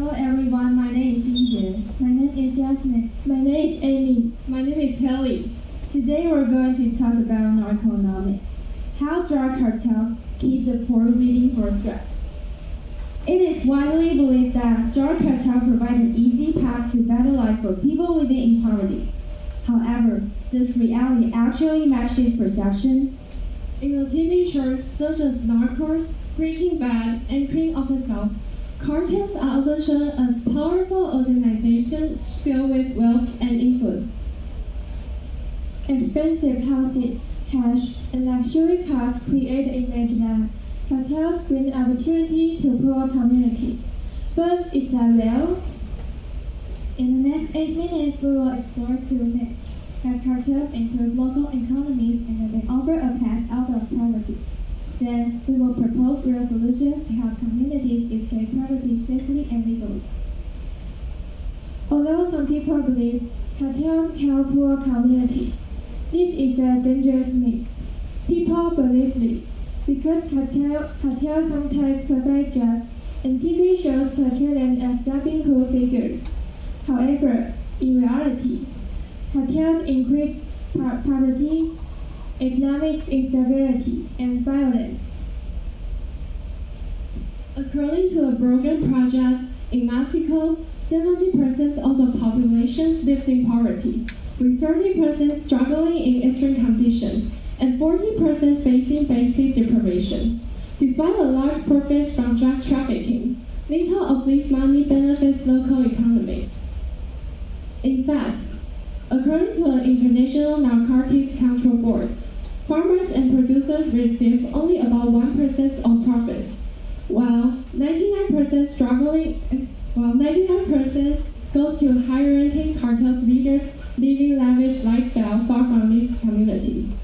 Hello everyone, my name is Xinjie. My name is Yasmin. My name is Amy. My name is Haley. Today we're going to talk about narconomics, how drug cartels keep the poor waiting for scraps. It is widely believed that drug cartels provide an easy path to better life for people living in poverty. However, does reality actually match this perception? In the TV shows such as Narco, Breaking Bad, and Queen of the South, cartels are often shown as powerful organizations filled with wealth and influence. Expensive houses, cash, and luxury cars create the image that cartels bring opportunity to poor communities. But is that real? In the next 8 minutes, we will explore two myths. Has cartels improved local economies and they offer a path out of poverty? Then, we will propose real solutions to help communities escape poverty safely and legally. Although some people believe cartels help poor communities, this is a dangerous myth. People believe this because cartels sometimes provide drugs and TV shows portray them as Robin Hood figures. However, in reality, cartels increase poverty, economic instability, and violence. According to a Brogan project, in Mexico, 70% of the population lives in poverty, with 30% struggling in extreme conditions and 40% facing basic deprivation. Despite the large profits from drug trafficking, little of this money benefits local economies. In fact, according to the International Narcotics Control Board, farmers and producers receive only about 1% of profits, while 99% goes to high-ranking cartels leaders living lavish lifestyle far from these communities.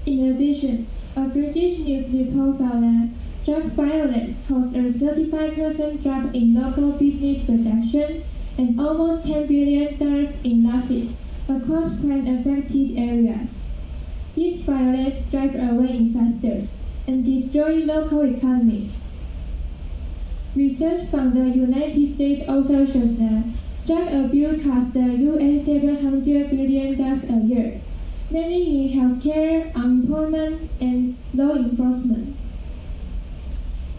In addition, a British news report found that drug violence caused a 35% drop in local business production and almost $10 billion in losses across crime-affected areas. This violence drives away investors and destroys local economies. Research from the United States also shows that drug abuse costs the US $700 billion a year, mainly in healthcare, unemployment, and law enforcement.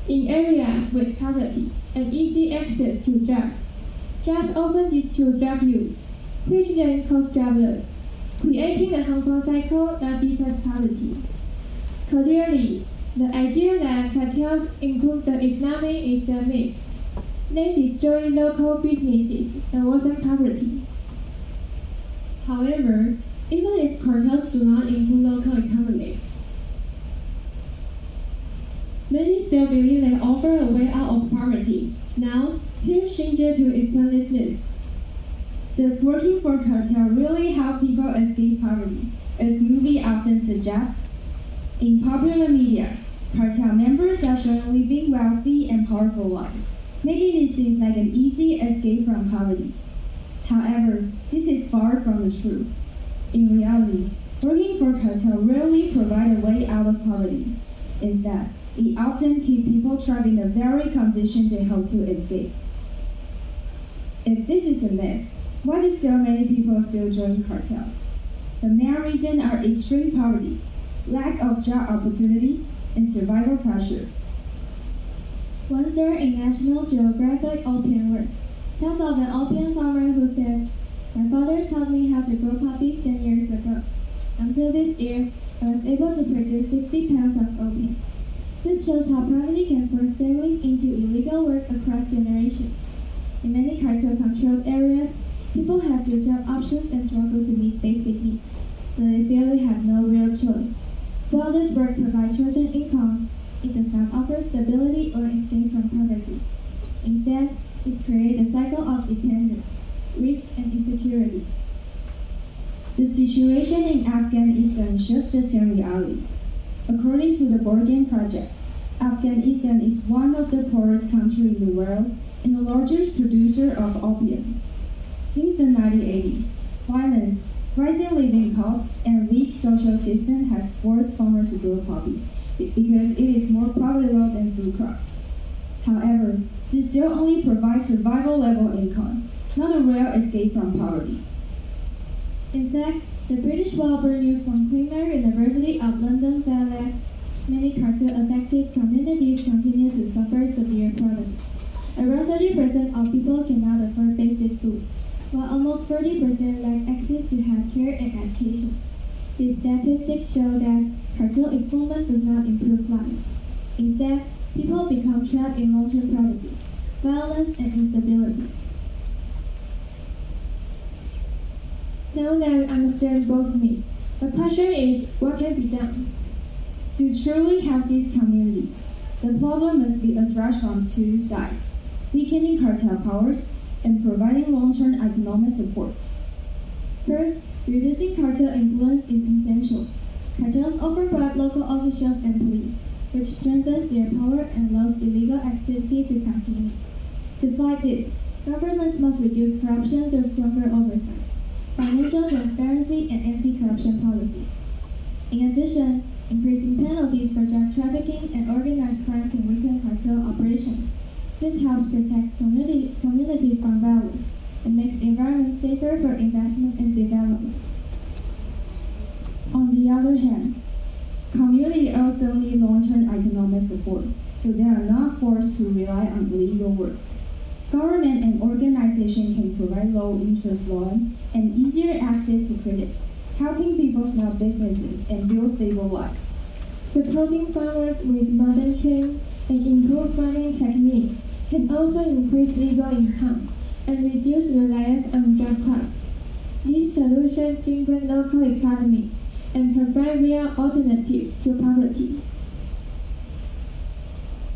In areas with poverty and easy access to drugs, drugs often lead to drug use, which then cause jobless, creating a harmful cycle that deepens poverty. Clearly, the idea that cartels improve the economy is a myth. They destroy local businesses and worsen poverty. However, even if cartels do not improve local economies, many still believe they offer a way out of poverty. Now, here's Xinjie to explain this myth. Does working for cartel really help people escape poverty, as movie often suggests? In popular media, cartel members are shown living wealthy and powerful lives, making it seem like an easy escape from poverty. However, this is far from the truth. In reality, working for cartel rarely provides a way out of poverty. Instead, it often keeps people trapped in the very condition they hope to escape. If this is a myth, why do so many people still join cartels? The main reasons are extreme poverty, lack of job opportunity, and survival pressure. One story in National Geographic Opium Wars tells of an opium farmer who said, "My father taught me how to grow poppies 10 years ago. Until this year, I was able to produce 60 pounds of opium." This shows how poverty can force families into illegal work across generations. In many cartel-controlled areas, people have few job options and struggle to meet basic needs, so they feel they have no real choice. While this work provides short-term income, it does not offer stability or escape from poverty. Instead, it creates a cycle of dependence, risk, and insecurity. The situation in Afghanistan shows the same reality. According to the Brogan project, Afghanistan is one of the poorest countries in the world and the largest producer of opium. Since the 1980s, violence, rising living costs, and weak social system has forced farmers to grow poppies because it is more profitable than food crops. However, this still only provides survival-level income, not a real escape from poverty. In fact, the British Welfare News from Queen Mary University of London found that many cartel-affected communities continue to suffer severe poverty. Around 30% of people cannot afford basic food, while almost 40% lack access to health care and education. These statistics show that cartel employment does not improve lives. Instead, people become trapped in long-term poverty, violence, and instability. Now that we understand both myths, the question is, what can be done? To truly help these communities, the problem must be addressed from two sides: weakening cartel powers and providing long-term economic support. First, reducing cartel influence is essential. Cartels often bribe local officials and police, which strengthens their power and allows illegal activity to continue. To fight this, government must reduce corruption through stronger oversight, financial transparency, and anti-corruption policies. In addition, increasing penalties for drug trafficking and organized crime can weaken cartel operations. This helps protect communities from violence and makes the environment safer for investment and development. On the other hand, communities also need long-term economic support, so they are not forced to rely on illegal work. Government and organizations can provide low-interest loans and easier access to credit, helping people start businesses and build stable lives. Supporting farmers with modern training and improved farming techniques can also increase legal income and reduce reliance on drug cartels. These solutions strengthen local economies and provide real alternatives to poverty.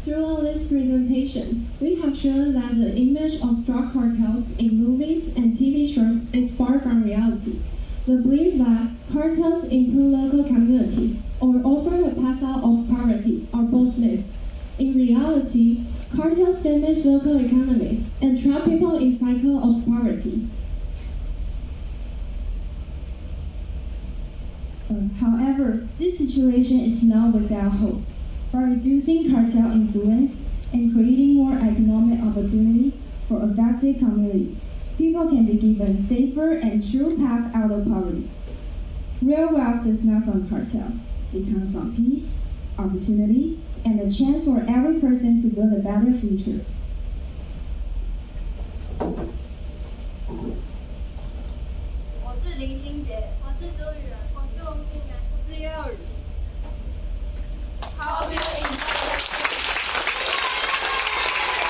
Throughout this presentation, we have shown that the image of drug cartels in movies and TV shows is far from reality. The belief that cartels improve local communities or offer a path out of poverty are both myths. In reality, cartels damage local economies and trap people in cycle of poverty. However, this situation is not without hope. By reducing cartel influence and creating more economic opportunity for affected communities, people can be given safer and true path out of poverty. Real wealth does not come from cartels. It comes from peace, opportunity, and a chance for every person to build a better future.